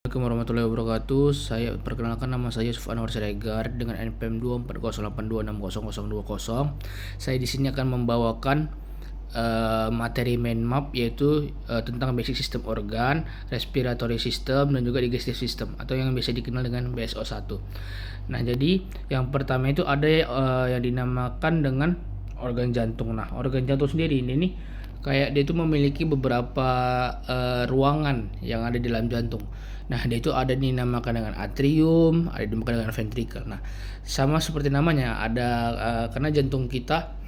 Assalamualaikum warahmatullahi wabarakatuh. Saya perkenalkan, nama saya Yusuf Anwar Siregar dengan NPM 24082600020. Saya di sini akan membawakan materi main map, yaitu tentang basic system organ, respiratory system, dan juga digestive system atau yang biasa dikenal dengan BSO1. Nah, jadi yang pertama itu ada yang dinamakan dengan organ jantung. Nah, organ jantung sendiri ini nih kayak dia itu memiliki beberapa ruangan yang ada di dalam jantung. Nah, dia itu ada dinamakan dengan atrium, ada dinamakan dengan ventricle. Nah, sama seperti namanya, ada karena jantung kita,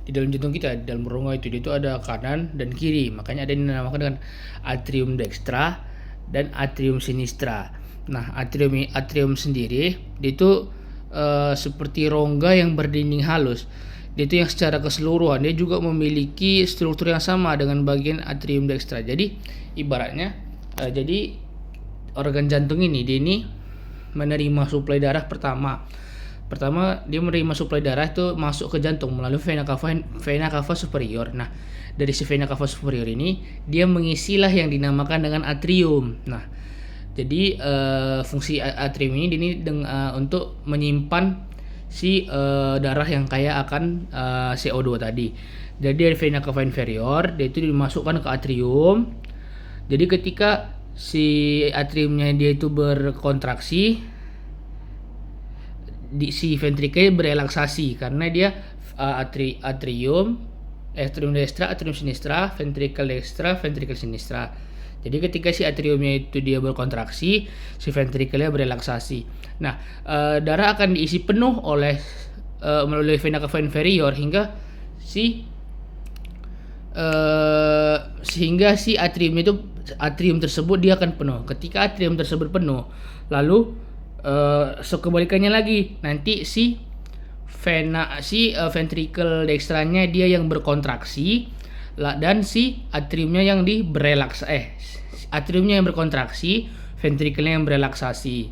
di dalam jantung kita, di dalam rongga itu, dia itu ada kanan dan kiri. Makanya ada yang dinamakan dengan atrium dextra dan atrium sinistra. Nah, atrium sendiri dia itu seperti rongga yang berdinding halus. Dia itu yang secara keseluruhan dia juga memiliki struktur yang sama dengan bagian atrium dextra. Jadi ibaratnya jadi organ jantung ini, dia ini menerima suplai darah pertama dia menerima suplai darah itu masuk ke jantung melalui vena cava superior. Nah, dari si vena cava superior ini dia mengisilah yang dinamakan dengan atrium. Nah, jadi fungsi atrium ini untuk menyimpan si darah yang kaya akan CO2 tadi. Jadi dari vena cava inferior dia itu dimasukkan ke atrium. Jadi ketika si atriumnya dia itu berkontraksi, si ventricle berelaksasi karena dia atrium dextra, atrium sinistra, ventricle dextra, ventricle sinistra. Jadi ketika si atriumnya itu dia berkontraksi, si ventricle-nya berelaksasi. Nah, darah akan diisi penuh oleh melalui vena cava inferior sehingga si atrium tersebut dia akan penuh. Ketika atrium tersebut penuh, lalu kebalikannya lagi, nanti si ventricle dextranya dia yang berkontraksi dan si atriumnya yang atriumnya yang berkontraksi, ventricle-nya yang berelaksasi.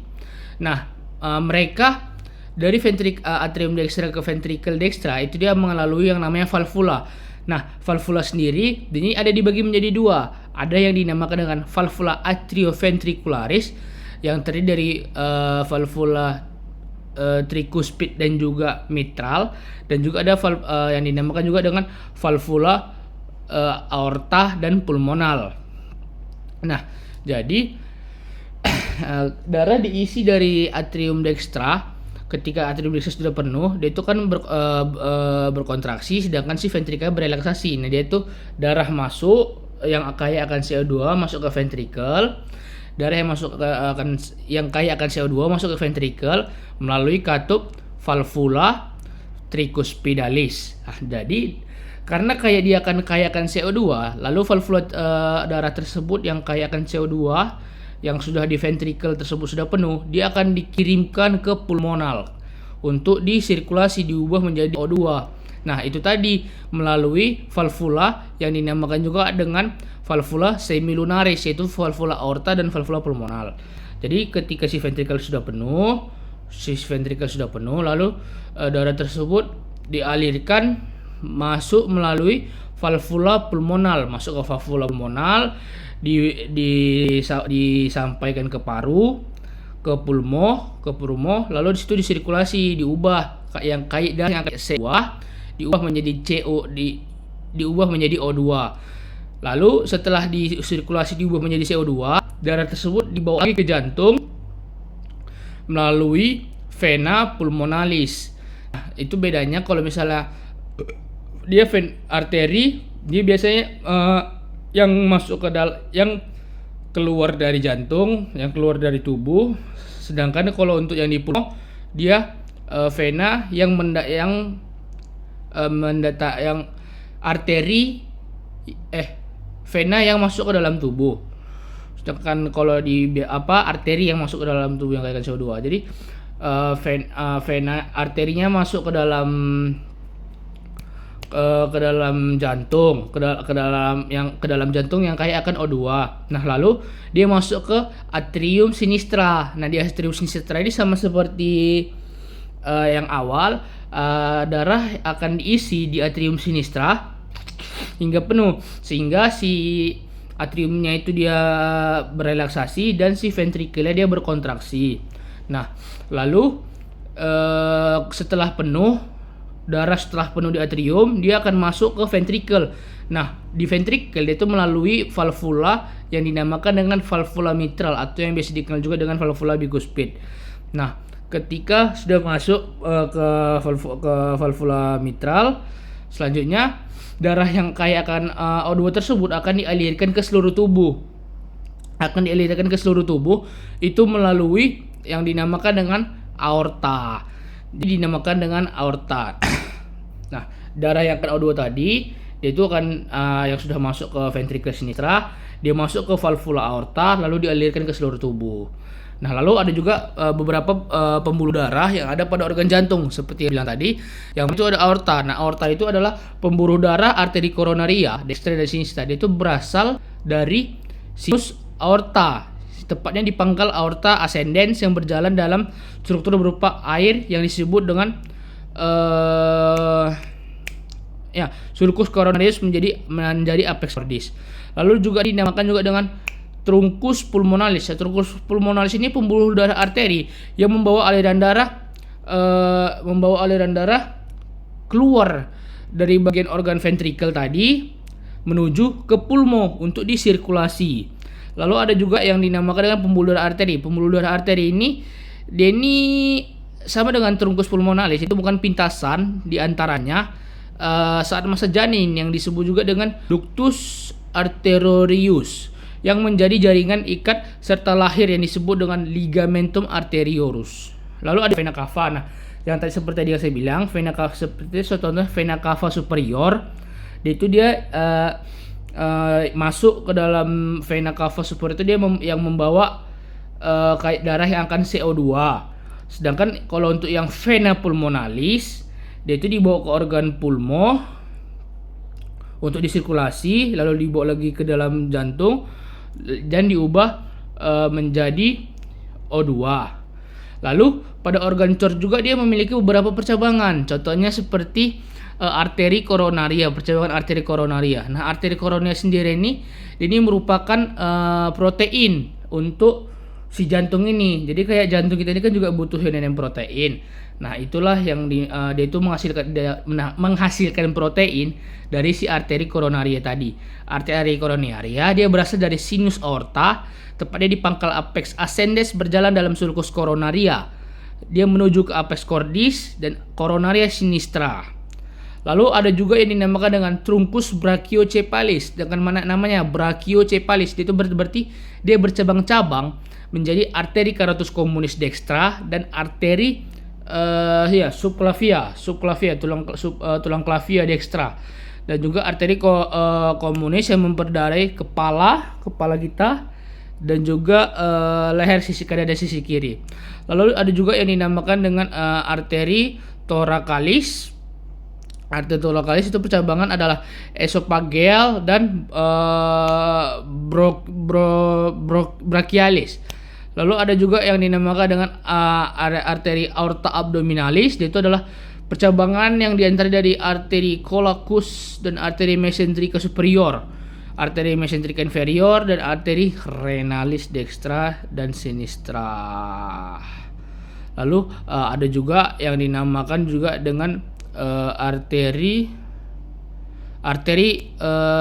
Nah, mereka dari atrium dextra ke ventricle dextra itu dia melalui yang namanya valvula. Nah, valvula sendiri ini ada dibagi menjadi dua. Ada yang dinamakan dengan valvula atrioventricularis yang terdiri dari valvula tricuspid dan juga mitral, dan juga ada yang dinamakan juga dengan valvula aorta dan pulmonal. Nah, jadi darah diisi dari atrium dextra. Ketika atrium dextra sudah penuh, dia itu kan berkontraksi, sedangkan si ventricle berelaksasi. Nah, dia itu darah masuk yang kaya akan CO2 masuk ke ventricle. Darah yang kaya akan CO2 masuk ke ventricle melalui katup valvula tricuspidalis. Nah, jadi karena dia akan kaya akan CO2, lalu valvula darah tersebut yang kaya akan CO2 yang sudah di ventricle tersebut sudah penuh, dia akan dikirimkan ke pulmonal untuk disirkulasi, diubah menjadi O2. Nah, itu tadi melalui valvula yang dinamakan juga dengan valvula semilunaris, yaitu valvula aorta dan valvula pulmonal. Jadi ketika si ventricle sudah penuh, lalu darah tersebut dialirkan masuk melalui valvula pulmonal, masuk ke valvula pulmonal, disampaikan ke paru, ke pulmo, lalu di situ disirkulasi, diubah yang kaya CO2 diubah menjadi O2. Lalu setelah disirkulasi diubah menjadi CO2, darah tersebut dibawa lagi ke jantung melalui vena pulmonalis. Nah, itu bedanya kalau misalnya dia arteri, dia biasanya yang masuk ke yang keluar dari jantung, yang keluar dari tubuh. Sedangkan kalau untuk yang di pulmo, dia vena yang vena yang masuk ke dalam tubuh. Sedangkan kalau di arteri yang masuk ke dalam tubuh yang kaya CO2. Jadi vena arterinya masuk ke dalam jantung, ke dalam jantung yang kaya akan O2. Nah, lalu dia masuk ke atrium sinistra. Nah, di atrium sinistra ini sama seperti yang awal, darah akan diisi di atrium sinistra hingga penuh, sehingga si atriumnya itu dia berelaksasi dan si ventrikelnya dia berkontraksi. Nah, lalu setelah penuh, darah setelah penuh di atrium, dia akan masuk ke ventrikel. Nah, di ventrikel dia itu melalui valvula yang dinamakan dengan valvula mitral atau yang biasa dikenal juga dengan valvula bicuspid. Nah, ketika sudah masuk ke valvula mitral, selanjutnya darah yang kaya akan O2 tersebut akan dialirkan ke seluruh tubuh. Itu melalui yang dinamakan dengan aorta. Jadi dinamakan dengan aorta. Nah, darah yang akan O2 tadi dia itu akan yang sudah masuk ke ventricle sinistra, dia masuk ke valvula aorta lalu dialirkan ke seluruh tubuh. Nah, lalu ada juga beberapa pembuluh darah yang ada pada organ jantung seperti yang bilang tadi. Yang itu ada aorta. Nah, aorta itu adalah pembuluh darah arteri koronaria dextra dan sinistra. Dia itu berasal dari sinus aorta, tepatnya di pangkal aorta ascendens yang berjalan dalam struktur berupa air yang disebut dengan sulcus coronarius menjadi apex cordis. Lalu juga dinamakan juga dengan truncus pulmonalis. Truncus pulmonalis ini pembuluh darah arteri yang membawa aliran darah keluar dari bagian organ ventrikel tadi menuju ke pulmo untuk disirkulasi. Lalu ada juga yang dinamakan dengan pembuluh darah arteri. Pembuluh darah arteri ini sama dengan truncus pulmonalis, itu bukan pintasan di antaranya saat masa janin yang disebut juga dengan ductus arteriosus yang menjadi jaringan ikat serta lahir yang disebut dengan ligamentum arteriosus. Lalu ada vena cava. Nah, yang tadi seperti yang saya bilang, vena cava seperti contohnya vena cava superior, dia masuk ke dalam vena cava superior itu dia yang membawa kayak darah yang akan CO2. Sedangkan kalau untuk yang vena pulmonalis, dia itu dibawa ke organ pulmo untuk disirkulasi, lalu dibawa lagi ke dalam jantung dan diubah menjadi O2. Lalu pada organ cor juga dia memiliki beberapa percabangan. Contohnya seperti arteri koronaria, percabangan arteri koronaria. Nah, arteri koronaria sendiri ini merupakan protein untuk si jantung ini. Jadi kayak jantung kita ini kan juga butuh yang protein. Nah, itulah yang dia itu menghasilkan protein dari si arteri koronaria tadi. Arteri koronaria dia berasal dari sinus aorta, tepatnya di pangkal apex ascendens berjalan dalam sulcus coronaria. Dia menuju ke apex cordis dan coronaria sinistra. Lalu ada juga yang dinamakan dengan truncus brachiocephalis. Dengan mana namanya brachiocephalis, itu berarti dia bercabang-cabang menjadi arteri carotis communis dextra dan arteri subclavia tulang clavia dextra, dan juga arteri communis yang memperdarai kepala kita dan juga leher sisi kanan dan sisi kiri. Lalu ada juga yang dinamakan dengan arteri thoracalis. Arteri thoracalis itu percabangan adalah esophageal dan brachialis. Lalu ada juga yang dinamakan dengan arteri aorta abdominalis. Itu adalah percabangan yang diantara dari arteri colicus dan arteri mesenterica superior, arteri mesenterica inferior, dan arteri renalis dextra dan sinistra. Lalu ada juga yang dinamakan juga dengan arteri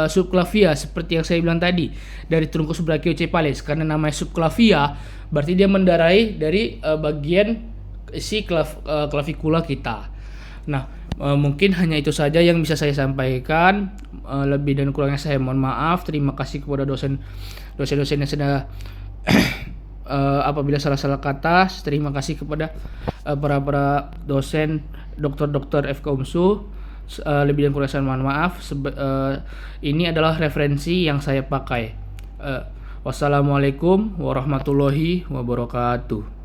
subclavia seperti yang saya bilang tadi dari truncus brachiocephalis. Karena namanya subclavia berarti dia mendarai dari bagian si klavikula kita. Nah, mungkin hanya itu saja yang bisa saya sampaikan. Lebih dan kurangnya saya mohon maaf. Terima kasih kepada dosen-dosen yang sudah apabila salah-salah kata. Terima kasih kepada para dosen, dokter FK UMSU. Lebih dan kurang saya mohon maaf. Ini adalah referensi yang saya pakai. Wassalamualaikum warahmatullahi wabarakatuh.